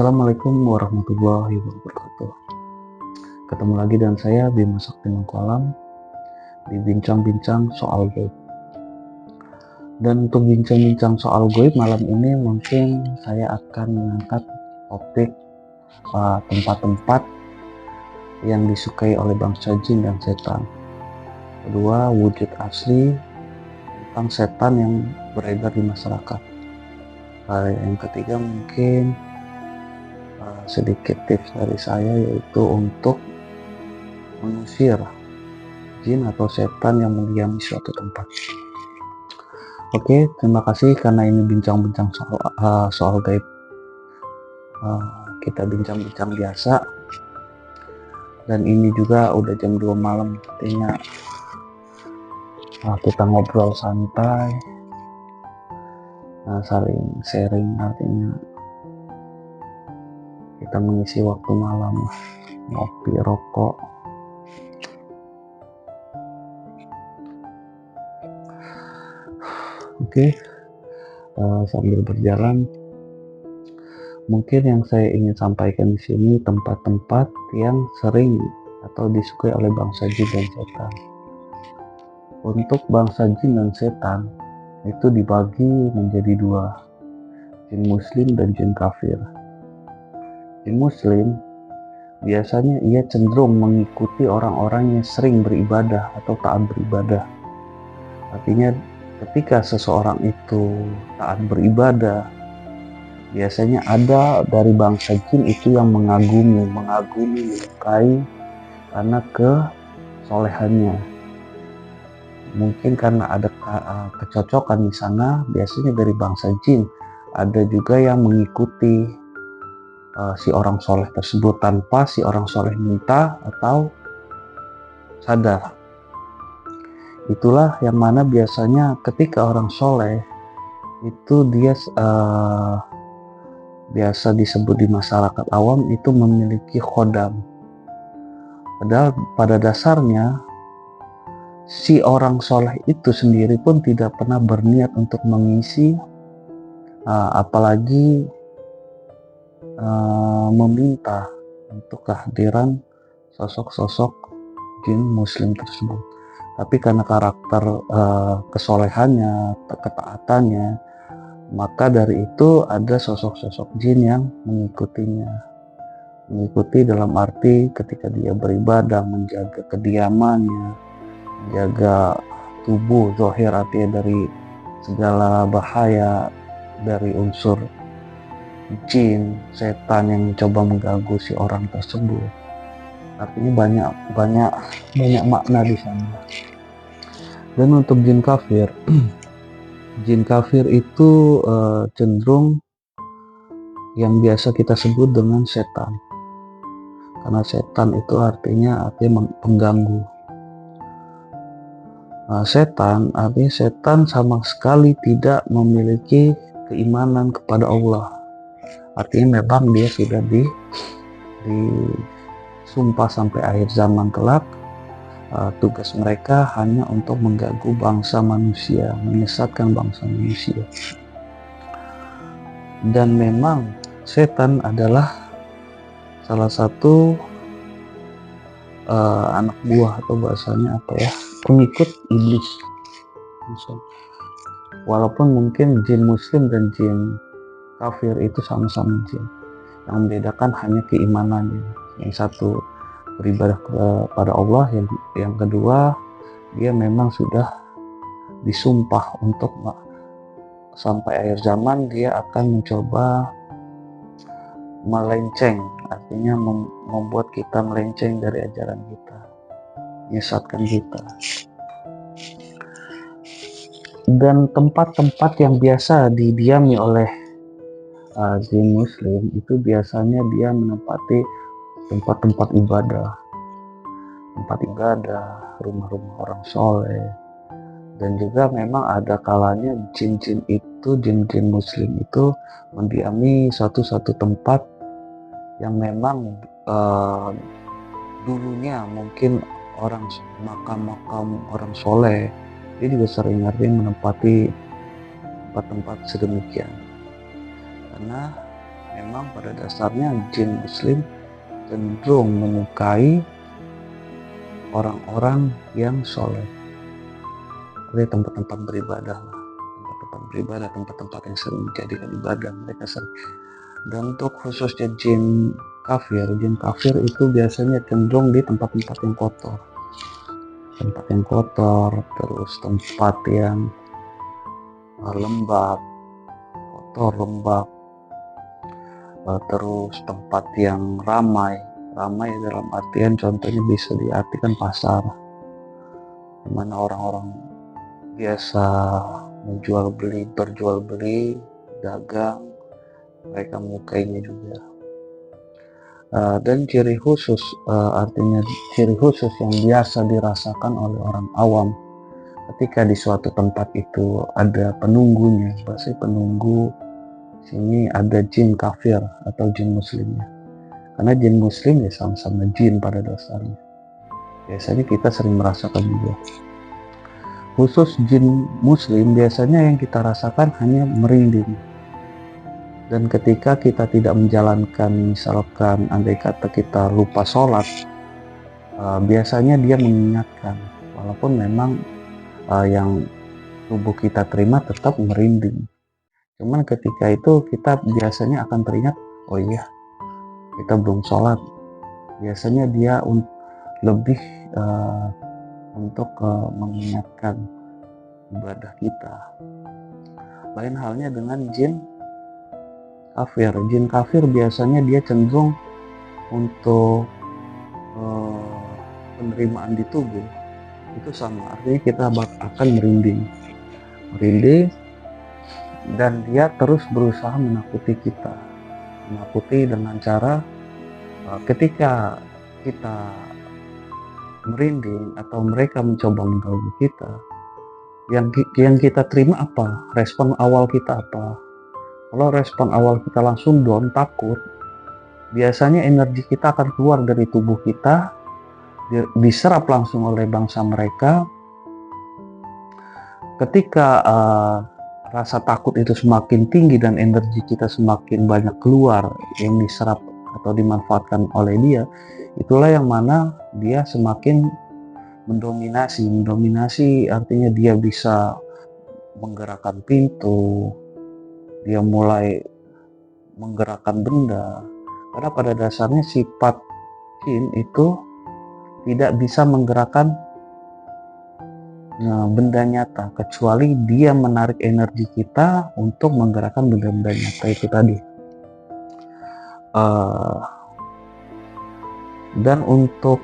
Assalamualaikum warahmatullahi wabarakatuh. Ketemu lagi dengan saya Bima Sakti Mangkualam di bincang-bincang soal gaib. Dan untuk bincang-bincang soal gaib malam ini mungkin saya akan mengangkat topik tempat-tempat yang disukai oleh bangsa jin dan setan. Kedua, wujud asli tentang setan yang beredar di masyarakat. Yang ketiga mungkin sedikit tips dari saya, yaitu untuk mengusir jin atau setan yang mendiami suatu tempat. Oke, terima kasih karena ini bincang-bincang soal gaib. Kita bincang-bincang biasa, dan ini juga udah jam 2 malam, artinya kita ngobrol santai, saling sharing, artinya kita mengisi waktu malam, ngopi, rokok. Oke, sambil berjalan, mungkin yang saya ingin sampaikan di sini tempat-tempat yang sering atau disukai oleh bangsa jin dan setan. Untuk bangsa jin dan setan itu dibagi menjadi dua, jin muslim dan jin kafir. Jin muslim biasanya ia cenderung mengikuti orang-orang yang sering beribadah atau taat beribadah. Artinya ketika seseorang itu taat beribadah, biasanya ada dari bangsa jin itu yang mengagumi, menyukai karena kesolehannya. Mungkin karena ada kecocokan di sana, biasanya dari bangsa jin. Ada juga yang mengikuti si orang soleh tersebut tanpa si orang soleh minta atau sadar. Itulah yang mana biasanya ketika orang soleh itu dia biasa disebut di masyarakat awam itu memiliki khodam. Padahal pada dasarnya si orang soleh itu sendiri pun tidak pernah berniat untuk mengisi, apalagi meminta untuk kehadiran sosok-sosok jin muslim tersebut. Tapi karena karakter kesolehannya, ketaatannya, maka dari itu ada sosok-sosok jin yang mengikutinya. Mengikuti dalam arti ketika dia beribadah, menjaga kediamannya, menjaga tubuh zahir, artinya dari segala bahaya dari unsur jin, setan yang mencoba mengganggu si orang tersebut. Artinya banyak makna di sana. Dan untuk jin kafir, jin kafir itu cenderung yang biasa kita sebut dengan setan. Karena setan itu artinya pengganggu. Setan artinya setan sama sekali tidak memiliki keimanan kepada Allah. Artinya memang dia sudah disumpah sampai akhir zaman kelak. Tugas mereka hanya untuk mengganggu bangsa manusia, menyesatkan bangsa manusia. Dan memang setan adalah salah satu anak buah atau bahasanya pengikut iblis. Walaupun mungkin jin muslim dan jin kafir itu sama-sama jin, yang membedakan hanya keimanannya. Yang satu beribadah kepada Allah, yang kedua dia memang sudah disumpah untuk sampai akhir zaman dia akan mencoba melenceng, artinya membuat kita melenceng dari ajaran kita, menyesatkan kita. Dan tempat-tempat yang biasa didiami oleh jin muslim itu biasanya dia menempati tempat-tempat ibadah, rumah-rumah orang soleh. Dan juga memang ada kalanya jin-jin muslim itu mendiami satu tempat yang memang dulunya mungkin makam orang soleh. Dia juga sering menempati tempat-tempat sedemikian. Karena memang pada dasarnya jin muslim cenderung menyukai orang-orang yang soleh. Jadi tempat-tempat beribadah lah, tempat-tempat beribadah, tempat-tempat yang sering menjadikan ibadah mereka sering. Dan untuk khususnya jin kafir itu biasanya cenderung di tempat-tempat yang kotor, terus tempat yang lembab, terus tempat yang ramai dalam artian contohnya bisa diartikan pasar, di mana orang-orang biasa berjual beli, dagang, mereka menyukainya juga. Dan ciri khusus yang biasa dirasakan oleh orang awam ketika di suatu tempat itu ada penunggunya. Pasti penunggu sini ada jin kafir atau jin muslimnya, karena jin muslim ya sama-sama jin pada dasarnya. Biasanya kita sering merasakan juga. Khusus jin muslim biasanya yang kita rasakan hanya merinding. Dan ketika kita tidak menjalankan, misalkan andai kata kita lupa sholat, biasanya dia mengingatkan, walaupun memang yang tubuh kita terima tetap merinding. Cuman ketika itu kita biasanya akan teringat, oh iya kita belum sholat. Biasanya dia lebih untuk mengingatkan ibadah kita. Lain halnya dengan jin kafir biasanya dia cenderung untuk penerimaan di tubuh itu sama, artinya kita akan merinding dan dia terus berusaha menakuti dengan cara ketika kita merinding atau mereka mencoba mengganggu kita, yang kita terima apa? Respon awal kita apa? Kalau respon awal kita langsung down, takut, biasanya energi kita akan keluar dari tubuh kita, diserap langsung oleh bangsa mereka. Ketika rasa takut itu semakin tinggi dan energi kita semakin banyak keluar yang diserap atau dimanfaatkan oleh dia, itulah yang mana dia semakin mendominasi artinya dia bisa menggerakkan pintu, dia mulai menggerakkan benda, karena pada dasarnya sifat jin itu tidak bisa menggerakkan benda nyata kecuali dia menarik energi kita untuk menggerakkan benda-benda nyata itu tadi. Dan untuk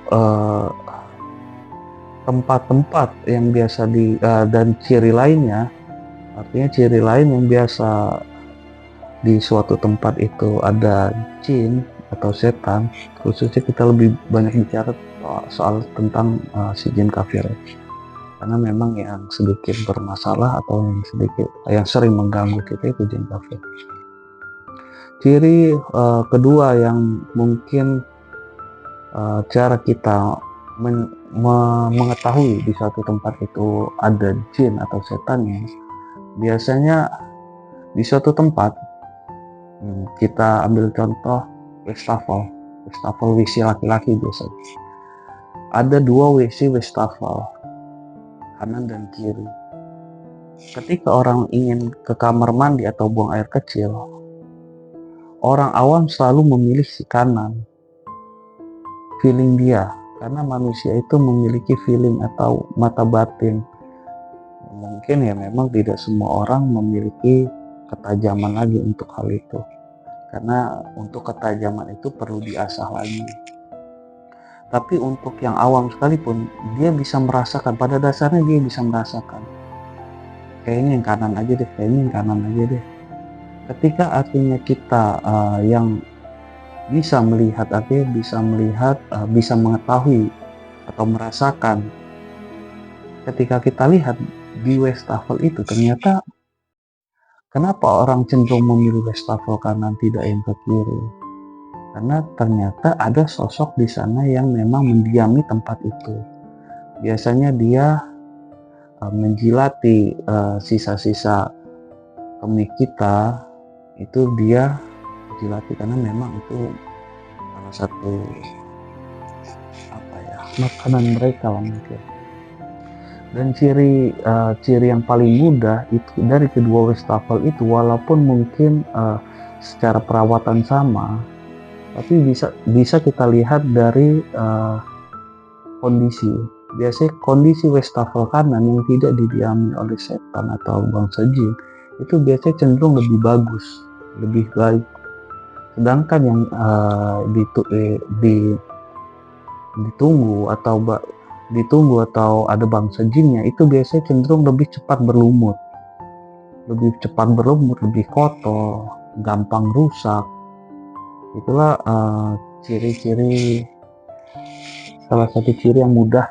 tempat-tempat yang biasa dan ciri lainnya, artinya ciri lain yang biasa di suatu tempat itu ada jin atau setan, khususnya kita lebih banyak bicara soal tentang si jin kafir, karena memang yang sedikit bermasalah atau yang sering mengganggu kita itu jin kafir. Ciri kedua yang mungkin cara kita mengetahui di suatu tempat itu ada jin atau setannya, biasanya di suatu tempat, kita ambil contoh wastafel WC laki-laki, biasanya ada 2 WC wastafel, kanan dan kiri. Ketika orang ingin ke kamar mandi atau buang air kecil, orang awam selalu memilih si kanan, feeling dia, karena manusia itu memiliki feeling atau mata batin. Mungkin ya memang tidak semua orang memiliki ketajaman lagi untuk hal itu, karena untuk ketajaman itu perlu diasah lagi. Tapi untuk yang awam sekalipun, dia bisa merasakan, pada dasarnya dia bisa merasakan, kayaknya yang kanan aja deh. Ketika artinya kita yang bisa melihat, bisa mengetahui atau merasakan, ketika kita lihat di wastafel itu, ternyata kenapa orang cenderung memilih wastafel kanan tidak yang ke kiri, karena ternyata ada sosok di sana yang memang mendiami tempat itu. Biasanya dia menjilati sisa-sisa kemih kita, itu dia jilati, karena memang itu salah satu makanan mereka lah mungkin. Dan ciri yang paling mudah itu dari kedua wastafel itu, walaupun mungkin secara perawatan sama, tapi bisa kita lihat dari kondisi. Biasanya kondisi wastafel kanan yang tidak didiami oleh setan atau bangsa jin itu biasanya cenderung lebih bagus, lebih baik. Sedangkan yang ditunggu atau ada bangsa jinnya itu biasanya cenderung lebih cepat berlumut, lebih kotor, gampang rusak. Itulah salah satu ciri yang mudah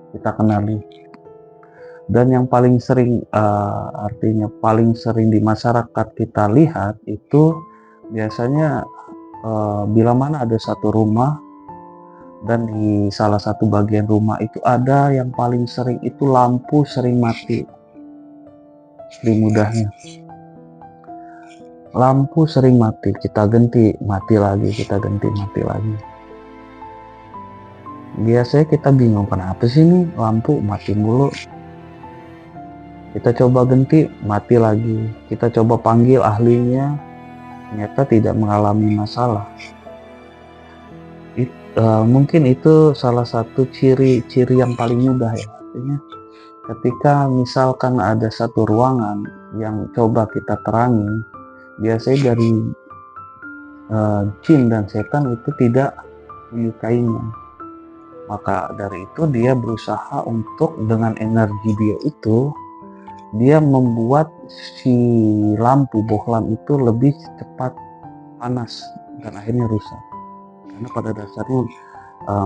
kita kenali. Dan yang paling sering artinya paling sering di masyarakat kita lihat itu biasanya bila mana ada satu rumah dan di salah satu bagian rumah itu ada yang paling sering itu lampu sering mati. Lebih mudahnya lampu sering mati, kita ganti mati lagi, biasanya kita bingung kenapa sih nih lampu mati mulu. Kita coba ganti, mati lagi. Kita coba panggil ahlinya, ternyata tidak mengalami masalah. Mungkin itu salah satu ciri-ciri yang paling mudah ya. Artinya ketika misalkan ada satu ruangan yang coba kita terangi, biasanya dari jin dan setan itu tidak menyukainya. Maka dari itu dia berusaha untuk dengan energi dia itu, dia membuat si bohlam itu lebih cepat panas dan akhirnya rusak, karena pada dasarnya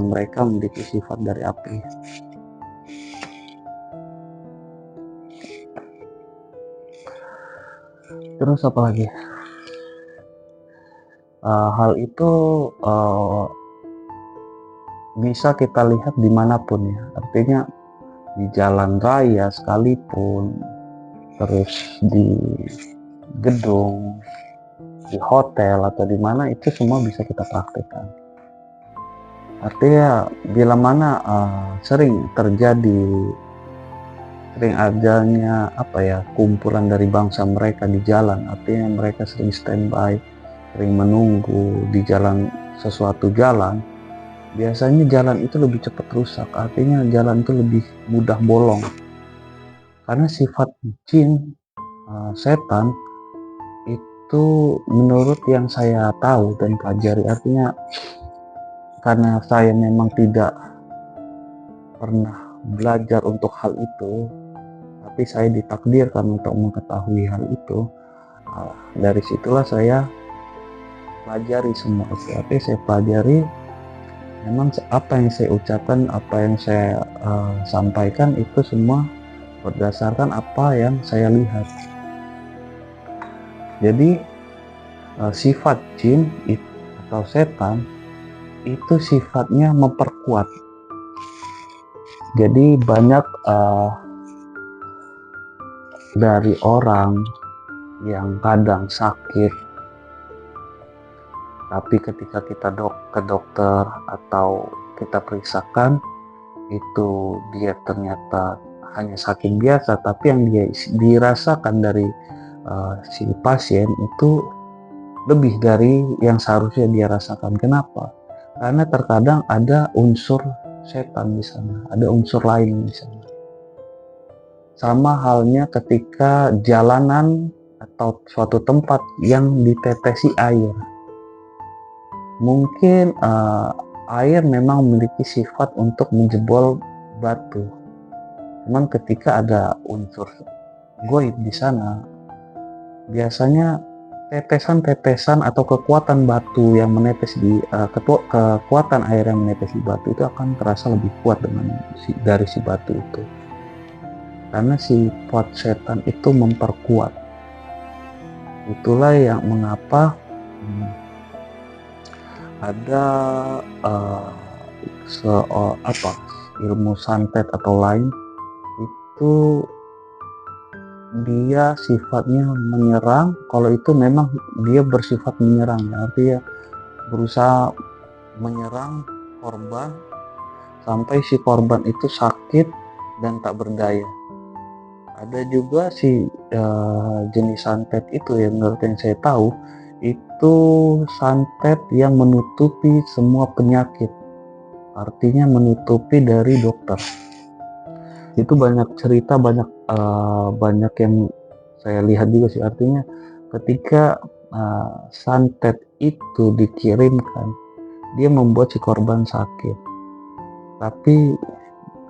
mereka memiliki sifat dari api. Terus apa lagi? Hal itu bisa kita lihat dimanapun ya, artinya di jalan raya sekalipun, terus di gedung, di hotel atau di mana, itu semua bisa kita praktekkan. Artinya bila mana sering adanya kumpulan dari bangsa mereka di jalan, artinya mereka sering standby, sering menunggu di sesuatu jalan, biasanya jalan itu lebih cepat rusak, artinya jalan itu lebih mudah bolong. Karena sifat jin, setan itu menurut yang saya tahu dan pelajari, artinya karena saya memang tidak pernah belajar untuk hal itu, tapi saya ditakdirkan untuk mengetahui hal itu. Dari situlah saya pelajari semua itu. Tapi saya pelajari memang apa yang saya ucapkan, apa yang saya sampaikan itu semua berdasarkan apa yang saya lihat. Jadi sifat jin atau setan itu sifatnya memperkuat. Jadi banyak dari orang yang kadang sakit, tapi ketika kita ke dokter atau kita periksakan, itu dia ternyata hanya sakit biasa, tapi yang dia dirasakan dari si pasien itu lebih dari yang seharusnya dia rasakan. Kenapa? Karena terkadang ada unsur setan di sana, ada unsur lain di sana. Sama halnya ketika jalanan atau suatu tempat yang ditetesi air. Mungkin air memang memiliki sifat untuk menjebol batu. Cuman ketika ada unsur goib di sana, biasanya tetesan-tetesan atau kekuatan batu yang menetes kekuatan air yang menetes di batu itu akan terasa lebih kuat dari si batu itu. Karena sifat setan itu memperkuat. Itulah yang mengapa ada ilmu santet atau lain itu dia sifatnya menyerang, kalau itu memang dia bersifat menyerang, artinya berusaha menyerang korban sampai si korban itu sakit dan tak berdaya. Ada juga si jenis santet itu yang menurut yang saya tahu itu santet yang menutupi semua penyakit, artinya menutupi dari dokter. Itu banyak cerita, banyak yang saya lihat juga sih, artinya ketika santet itu dikirimkan, dia membuat si korban sakit, tapi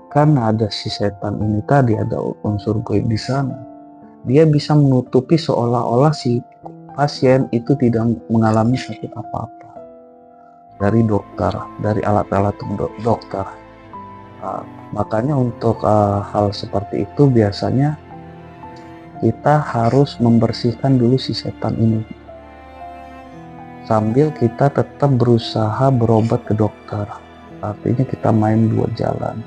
karena ada si setan ini tadi, ada unsur goib di sana, dia bisa menutupi seolah-olah si pasien itu tidak mengalami sakit apa-apa dari dokter, dari alat-alat dokter. Makanya untuk hal seperti itu biasanya kita harus membersihkan dulu si setan ini, sambil kita tetap berusaha berobat ke dokter. Artinya kita main dua jalan.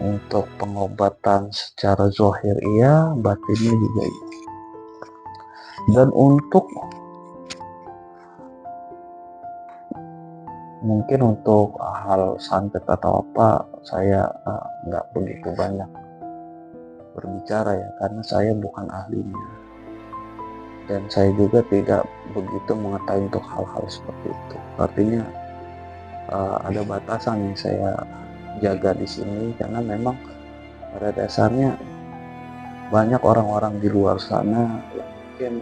Untuk pengobatan secara zahir iya, batinnya juga iya. Dan untuk mungkin untuk hal santet atau apa, saya nggak begitu banyak berbicara ya, karena saya bukan ahlinya, dan saya juga tidak begitu mengetahui untuk hal-hal seperti itu. Artinya ada batasan yang saya jaga di sini, karena memang pada dasarnya banyak orang-orang di luar sana yang mungkin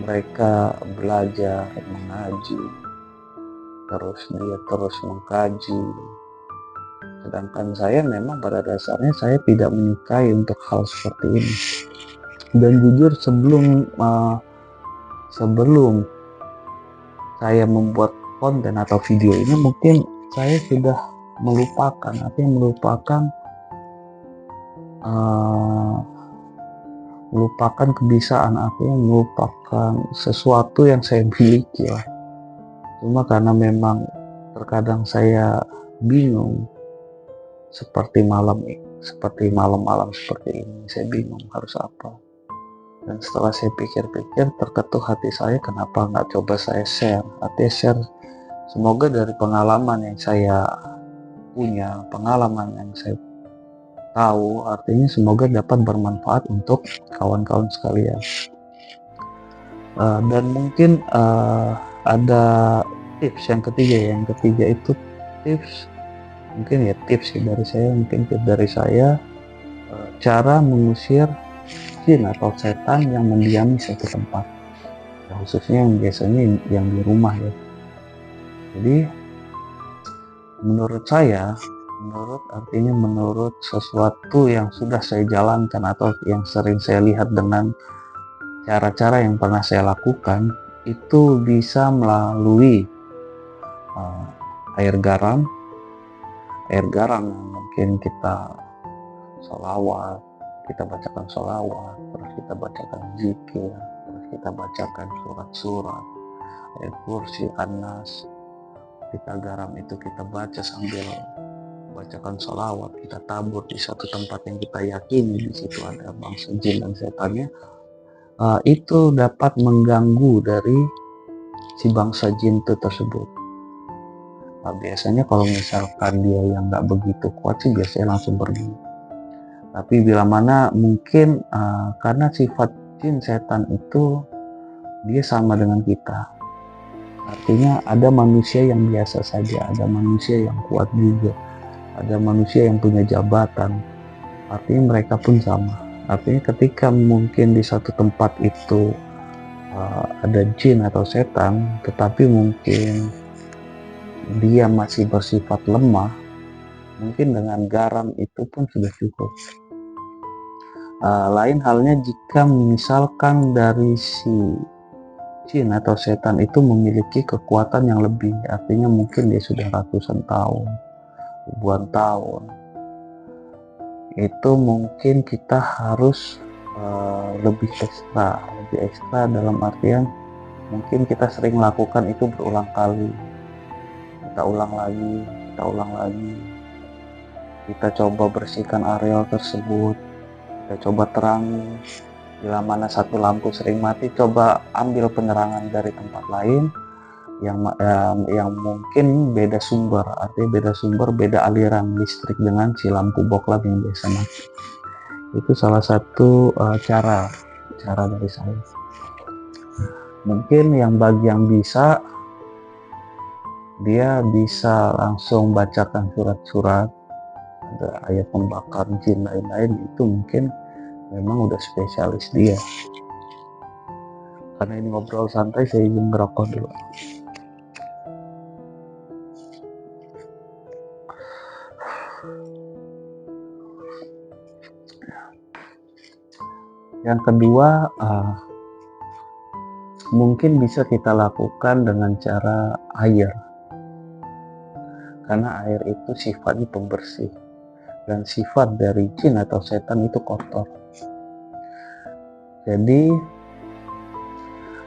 mereka belajar mengaji, terus dia terus mengkaji, sedangkan saya memang pada dasarnya saya tidak menyukai untuk hal seperti ini. Dan jujur sebelum saya membuat konten atau video ini, mungkin saya sudah melupakan kebiasaan aku, melupakan sesuatu yang saya miliki lah. Cuma karena memang terkadang saya bingung, seperti malam-malam seperti ini, saya bingung harus apa. Dan setelah saya pikir-pikir, terketuk hati saya, kenapa nggak coba saya share. Artinya share, semoga dari pengalaman yang saya punya, pengalaman yang saya tahu, artinya semoga dapat bermanfaat untuk kawan-kawan sekalian. Dan mungkin ada tips yang ketiga itu tips dari saya, cara mengusir jin atau setan yang mendiami satu tempat, ya, khususnya yang biasanya yang di rumah ya. Jadi menurut sesuatu yang sudah saya jalankan atau yang sering saya lihat dengan cara-cara yang pernah saya lakukan, itu bisa melalui air garam yang mungkin kita bacakan sholawat, terus kita bacakan zikir, terus kita bacakan surat-surat, ayat kursi, an-nas, kita garam itu kita baca sambil bacakan sholawat, kita tabur di satu tempat yang kita yakini di situ ada bangsa jin dan setannya. Itu dapat mengganggu dari si bangsa jin itu tersebut. Biasanya kalau misalkan dia yang nggak begitu kuat sih biasanya langsung pergi. Tapi bila mana mungkin karena sifat jin setan itu dia sama dengan kita. Artinya ada manusia yang biasa saja, ada manusia yang kuat juga, ada manusia yang punya jabatan. Artinya mereka pun sama. Artinya ketika mungkin di satu tempat itu ada jin atau setan, tetapi mungkin dia masih bersifat lemah, mungkin dengan garam itu pun sudah cukup. Lain halnya jika misalkan dari si jin atau setan itu memiliki kekuatan yang lebih, artinya mungkin dia sudah ratusan tahun, ribuan tahun, itu mungkin kita harus lebih ekstra dalam artian mungkin kita sering lakukan itu berulang kali, kita ulang lagi, kita coba bersihkan areal tersebut, Kita coba terang. Bila mana satu lampu sering mati, coba ambil penerangan dari tempat lain yang mungkin beda sumber, artinya beda sumber, beda aliran listrik dengan si lampu boklab yang biasa mati. Itu salah satu cara dari saya. Mungkin bagi yang bisa, dia bisa langsung bacakan surat-surat, ada ayat pembakar jin lain-lain, itu mungkin memang udah spesialis dia. Karena ini ngobrol santai, saya izin ngerokok dulu. Yang kedua, mungkin bisa kita lakukan dengan cara air, karena air itu sifatnya pembersih, dan sifat dari jin atau setan itu kotor. Jadi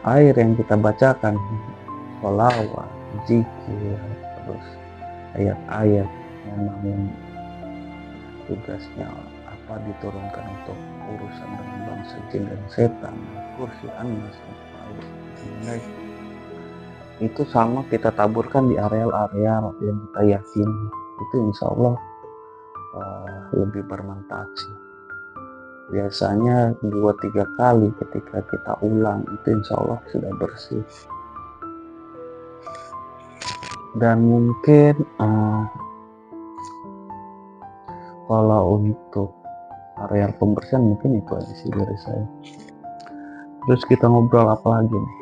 air yang kita bacakan, sholawat, zikir, terus ayat-ayat yang memang tugasnya apa diturunkan untuk urusan dengan bangsa jin dan setan, kursi anas, itu sama kita taburkan di areal-areal yang kita yakini, itu insya Allah lebih bermanfaat sih. Biasanya 2-3 kali ketika kita ulang itu insya Allah sudah bersih. Dan mungkin kalau untuk area pembersihan mungkin itu aja sih dari saya. Terus kita ngobrol apa lagi nih?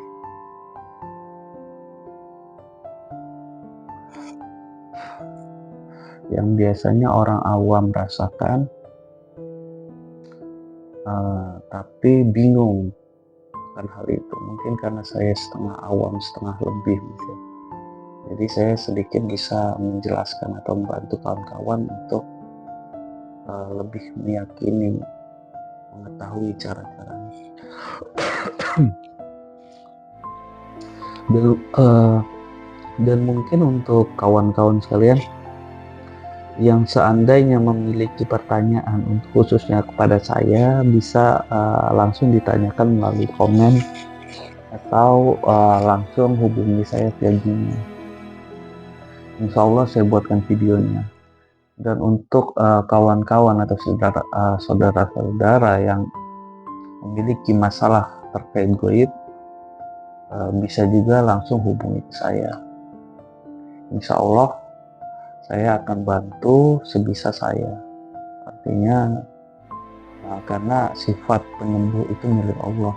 Yang biasanya orang awam rasakan tapi bingung akan hal itu. Mungkin karena saya setengah awam, setengah lebih mungkin. Jadi saya sedikit bisa menjelaskan atau membantu kawan-kawan untuk lebih meyakini, mengetahui cara-caranya. Dan mungkin untuk kawan-kawan sekalian yang seandainya memiliki pertanyaan khususnya kepada saya, bisa langsung ditanyakan melalui komen atau langsung hubungi saya via Gmail. Insya Allah saya buatkan videonya. Dan untuk kawan-kawan atau saudara-saudara yang memiliki masalah terkait goib, bisa juga langsung hubungi saya. Insya Allah saya akan bantu sebisa saya. Artinya karena sifat penyembuh itu milik Allah,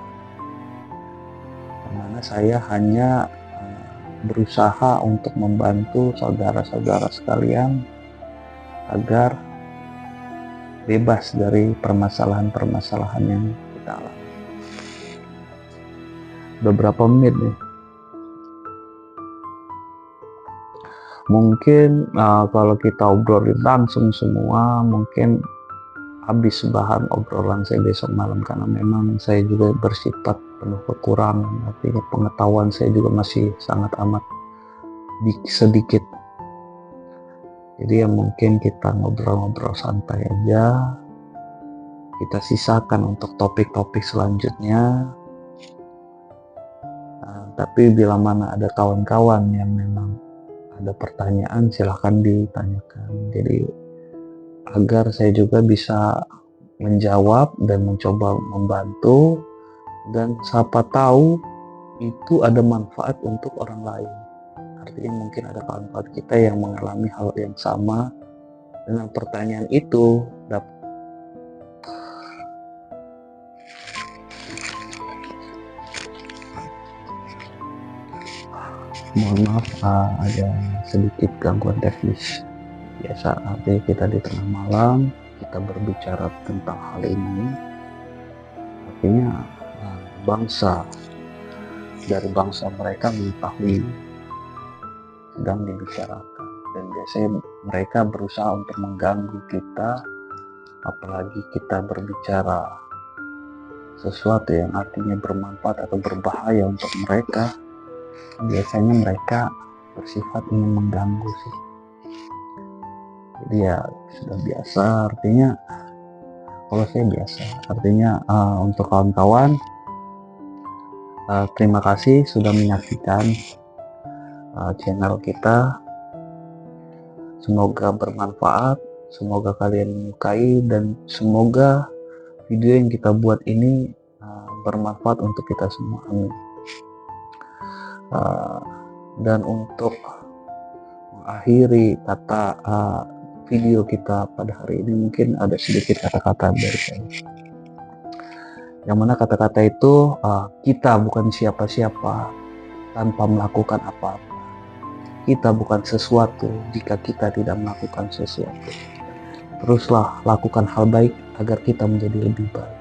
karena saya hanya berusaha untuk membantu saudara-saudara sekalian agar bebas dari permasalahan-permasalahan yang kita alami. Beberapa menit nih. Mungkin kalau kita obrolin langsung semua, mungkin habis bahan obrolan saya besok malam, karena memang saya juga bersifat penuh kekurangan, artinya pengetahuan saya juga masih sangat amat sedikit. Jadi ya mungkin kita ngobrol-ngobrol santai aja, kita sisakan untuk topik-topik selanjutnya. Tapi bila mana ada kawan-kawan yang memang ada pertanyaan, silahkan ditanyakan. Jadi agar saya juga bisa menjawab dan mencoba membantu, dan siapa tahu itu ada manfaat untuk orang lain. Artinya mungkin ada kawan-kawan kita yang mengalami hal yang sama dengan pertanyaan itu. Mohon maaf ada sedikit gangguan teknis. Biasa, artinya kita di tengah malam kita berbicara tentang hal ini, artinya dari bangsa mereka mengetahui sedang dibicarakan, dan biasanya mereka berusaha untuk mengganggu kita, apalagi kita berbicara sesuatu yang artinya bermanfaat atau berbahaya untuk mereka. Biasanya mereka bersifat ingin mengganggu sih. Jadi ya sudah biasa, artinya Kalau saya biasa. Artinya untuk kawan-kawan, terima kasih sudah menyaksikan channel kita. Semoga bermanfaat, semoga kalian menyukai, dan semoga video yang kita buat ini bermanfaat untuk kita semua. Amin. Dan untuk mengakhiri kata video kita pada hari ini, mungkin ada sedikit kata-kata dari saya. Yang mana kata-kata itu, kita bukan siapa-siapa tanpa melakukan apa-apa. Kita bukan sesuatu jika kita tidak melakukan sesuatu. Teruslah lakukan hal baik agar kita menjadi lebih baik.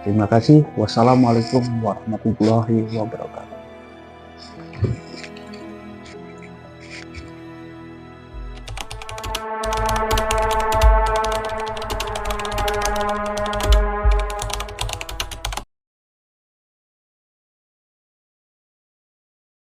Terima kasih. Wassalamualaikum warahmatullahi wabarakatuh.